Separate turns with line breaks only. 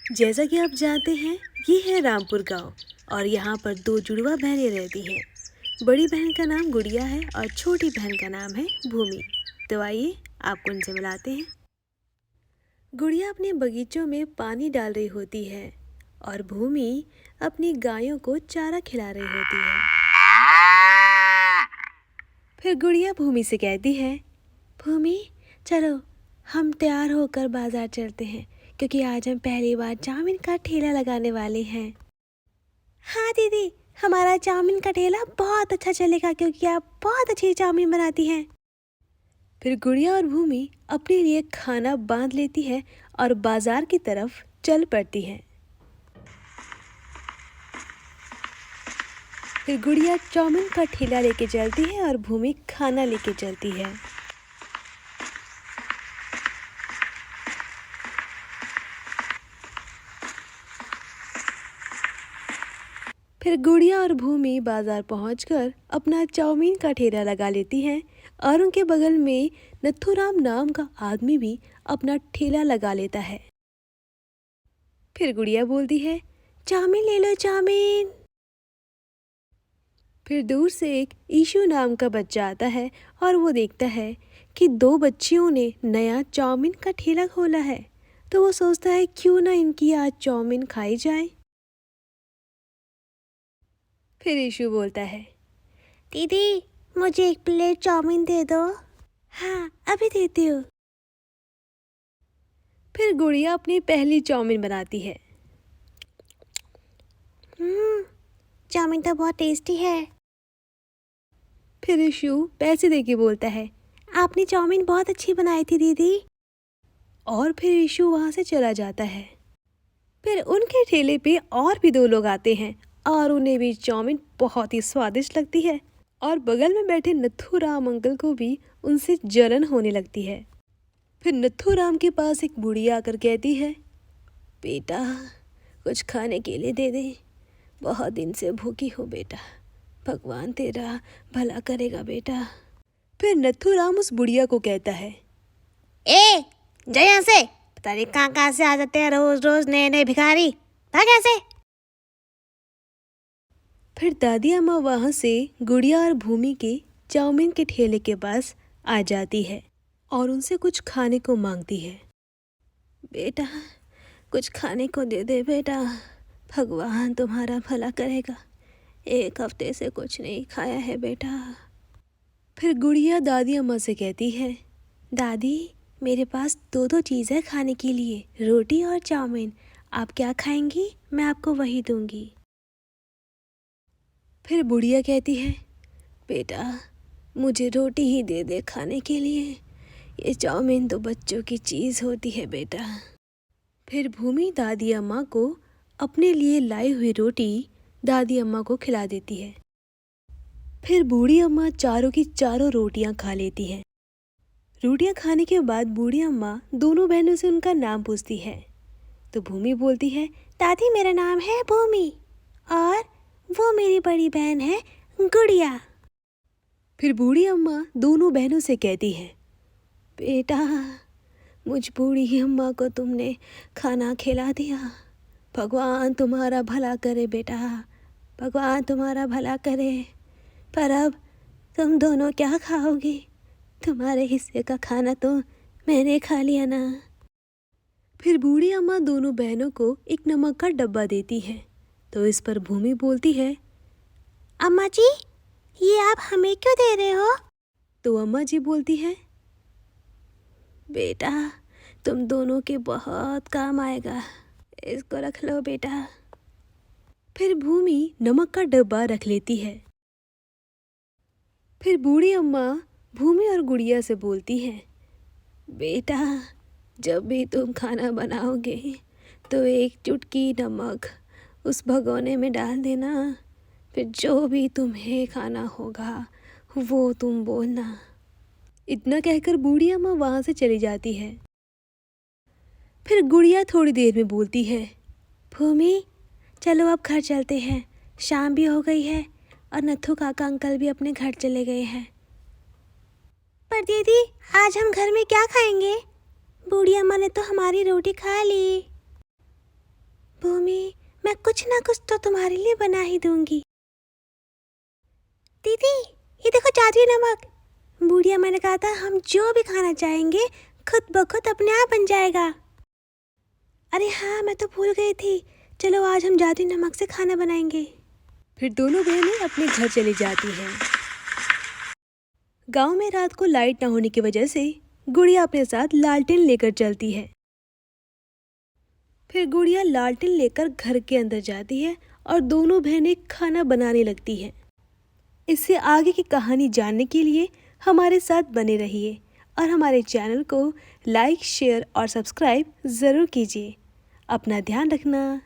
जैसा कि आप जानते हैं, ये है रामपुर गांव और यहाँ पर दो जुड़वा बहनें रहती हैं। बड़ी बहन का नाम गुड़िया है और छोटी बहन का नाम है भूमि। तो आइए आपको उनसे मिलाते हैं। गुड़िया अपने बगीचों में पानी डाल रही होती है और भूमि अपनी गायों को चारा खिला रही होती है। फिर गुड़िया भूमि से कहती है, भूमि चलो हम तैयार होकर बाजार चलते हैं, क्योंकि आज हम पहली बार चाउमीन का ठेला लगाने वाले हैं। हाँ दीदी, हमारा चाउमीन का ठेला बहुत अच्छा चलेगा, क्योंकि आप बहुत अच्छी चाउमीन बनाती हैं। फिर गुड़िया और भूमि अपने लिए खाना बांध लेती है और बाजार की तरफ चल पड़ती है। फिर गुड़िया चाउमीन का ठेला लेके चलती है और भूमि खाना लेके चलती है। फिर गुड़िया और भूमि बाजार पहुंचकर अपना चाउमीन का ठेला लगा लेती हैं और उनके बगल में नथुराम नाम का आदमी भी अपना ठेला लगा लेता है। फिर गुड़िया बोलती है, चाउमीन ले लो चाउमीन। फिर दूर से एक ईशु नाम का बच्चा आता है और वो देखता है कि दो बच्चियों ने नया चाउमीन का ठेला खोला है, तो वो सोचता है क्यों ना इनकी आज चाउमीन खाई जाए। फिर ईशु बोलता है, दीदी मुझे एक प्लेट चाउमीन दे दो। हाँ अभी देती हूँ। फिर गुड़िया अपनी पहली चाउमीन बनाती है। चाउमीन तो बहुत टेस्टी है। फिर ईशु पैसे देके बोलता है, आपने चाउमीन बहुत अच्छी बनाई थी दीदी। और फिर ईशु वहाँ से चला जाता है। फिर उनके ठेले पे और भी दो लोग आते हैं और उन्हें भी चाउमीन बहुत ही स्वादिष्ट लगती है और बगल में बैठे नथुराम अंकल को भी उनसे जलन होने लगती है। फिर नथुराम के पास एक बुढ़िया आकर कहती है, बेटा कुछ खाने के लिए दे दे, बहुत दिन से भूखी हो बेटा, भगवान तेरा भला करेगा बेटा। फिर नथुराम उस बुढ़िया को कहता है, ए जा यहाँ से, पता नहीं कहाँ से आ जाते हैं रोज रोज नए नए भिखारी, भाग यहाँ से। फिर दादी अम्मा वहाँ से गुड़िया और भूमि के चाउमीन के ठेले के पास आ जाती है और उनसे कुछ खाने को मांगती है। बेटा कुछ खाने को दे दे बेटा, भगवान तुम्हारा भला करेगा, एक हफ्ते से कुछ नहीं खाया है बेटा। फिर गुड़िया दादी अम्मा से कहती है, दादी मेरे पास दो दो चीज़ है खाने के लिए, रोटी और चाउमीन, आप क्या खाएंगी मैं आपको वही दूंगी। फिर बुढ़िया कहती है, बेटा मुझे रोटी ही दे दे खाने के लिए, ये चाउमीन तो बच्चों की चीज़ होती है बेटा। फिर भूमि दादी अम्मा को अपने लिए लाई हुई रोटी दादी अम्मा को खिला देती है। फिर बूढ़ी अम्मा चारों की चारों रोटियां खा लेती हैं। रोटियां खाने के बाद बूढ़ी अम्मा दोनों बहनों से उनका नाम पूछती है। तो भूमि बोलती है, दादी मेरा नाम है भूमि और वो मेरी बड़ी बहन है गुड़िया। फिर बूढ़ी अम्मा दोनों बहनों से कहती है, बेटा मुझ बूढ़ी अम्मा को तुमने खाना खिला दिया, भगवान तुम्हारा भला करे बेटा, भगवान तुम्हारा भला करे। पर अब तुम दोनों क्या खाओगी, तुम्हारे हिस्से का खाना तो मैंने खा लिया ना। फिर बूढ़ी अम्मा दोनों बहनों को एक नमक का डब्बा देती है। तो इस पर भूमि बोलती है, अम्मा जी ये आप हमें क्यों दे रहे हो। तो अम्मा जी बोलती है, बेटा तुम दोनों के बहुत काम आएगा, इसको रख लो बेटा। फिर भूमि नमक का डब्बा रख लेती है। फिर बूढ़ी अम्मा भूमि और गुड़िया से बोलती है, बेटा जब भी तुम खाना बनाओगे तो एक चुटकी नमक उस भगोने में डाल देना, फिर जो भी तुम्हें खाना होगा वो तुम बोलना। इतना कहकर बूढ़ी अम्मा वहाँ से चली जाती है। फिर गुड़िया थोड़ी देर में बोलती है, भूमि चलो अब घर चलते हैं, शाम भी हो गई है और नथु काका अंकल भी अपने घर चले गए हैं। पर दीदी आज हम घर में क्या खाएंगे, बूढ़ी अम्मा ने तो हमारी रोटी खा ली। मैं कुछ ना कुछ तो तुम्हारे लिए बना ही दूंगी। दीदी ये देखो जादुई नमक। बुढ़िया, मैंने कहा था हम जो भी खाना चाहेंगे खुद ब खुद अपने आप बन जाएगा। अरे हाँ, मैं तो भूल गई थी। चलो आज हम जादुई नमक से खाना बनाएंगे। फिर दोनों बहनें अपने घर चली जाती हैं। गांव में रात को लाइट न होने की वजह से गुड़िया अपने साथ लालटेन लेकर चलती है। फिर गुड़िया लालटेन लेकर घर के अंदर जाती है और दोनों बहनें खाना बनाने लगती हैं। इससे आगे की कहानी जानने के लिए हमारे साथ बने रहिए और हमारे चैनल को लाइक, शेयर और सब्सक्राइब ज़रूर कीजिए। अपना ध्यान रखना।